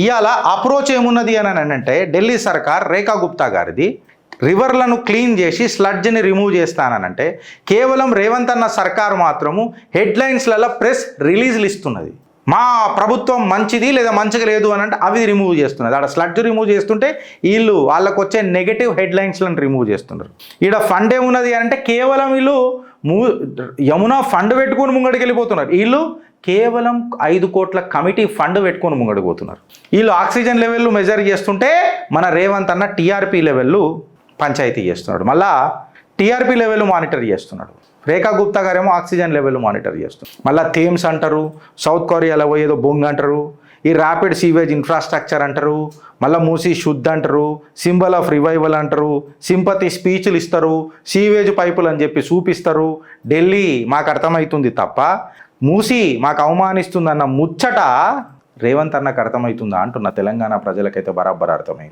ఇవాళ అప్రోచ్ ఏమున్నది అని అంటే ఢిల్లీ సర్కార్ రేఖా గుప్తా గారిది రివర్లను క్లీన్ చేసి స్లడ్జ్ని రిమూవ్ చేస్తానంటే కేవలం రేవంత్ అన్న సర్కార్ మాత్రము హెడ్లైన్స్లలో ప్రెస్ రిలీజ్లు ఇస్తున్నది. మా ప్రభుత్వం మంచిది లేదా మంచిగా లేదు అని అంటే అవి రిమూవ్ చేస్తున్నది. ఆడ స్లడ్జ్ రిమూవ్ చేస్తుంటే వీళ్ళు వాళ్ళకు వచ్చే నెగటివ్ హెడ్లైన్స్లను రిమూవ్ చేస్తున్నారు. ఈడ ఫండ్ ఏమున్నది అంటే కేవలం వీళ్ళు యమునా ఫండ్ పెట్టుకొని ముంగడికి వెళ్ళిపోతున్నారు. వీళ్ళు కేవలం 5 కోట్ల కమిటీ ఫండ్ పెట్టుకొని ముంగడికి పోతున్నారు. వీళ్ళు ఆక్సిజన్ లెవెల్లు మెజర్ చేస్తుంటే మన రేవంత్ అన్న టీఆర్పీ లెవెల్లు పంచాయతీ చేస్తున్నాడు. మళ్ళా టీఆర్పీ లెవెల్ మానిటర్ చేస్తున్నాడు. రేఖా గుప్తా గారేమో ఆక్సిజన్ లెవెల్ మానిటర్ చేస్తున్నారు. మళ్ళీ థేమ్స్ అంటారు, సౌత్ కొరియాలో పోయేదో బొంగ్ అంటారు, ఈ ర్యాపిడ్ సీవేజ్ ఇన్ఫ్రాస్ట్రక్చర్ అంటారు, మళ్ళీ మూసి శుద్ధ్ అంటారు, సింబల్ ఆఫ్ రివైవల్ అంటారు, సింపతి స్పీచ్లు ఇస్తారు, సీవేజ్ పైపులు అని చెప్పి చూపిస్తారు. ఢిల్లీ మాకు అర్థమవుతుంది తప్ప మూసి మాకు అవమానిస్తుందన్న ముచ్చట రేవంత్ అన్నకు అర్థమవుతుందా అంటున్న తెలంగాణ ప్రజలకైతే బరాబర్ అర్థమైంది.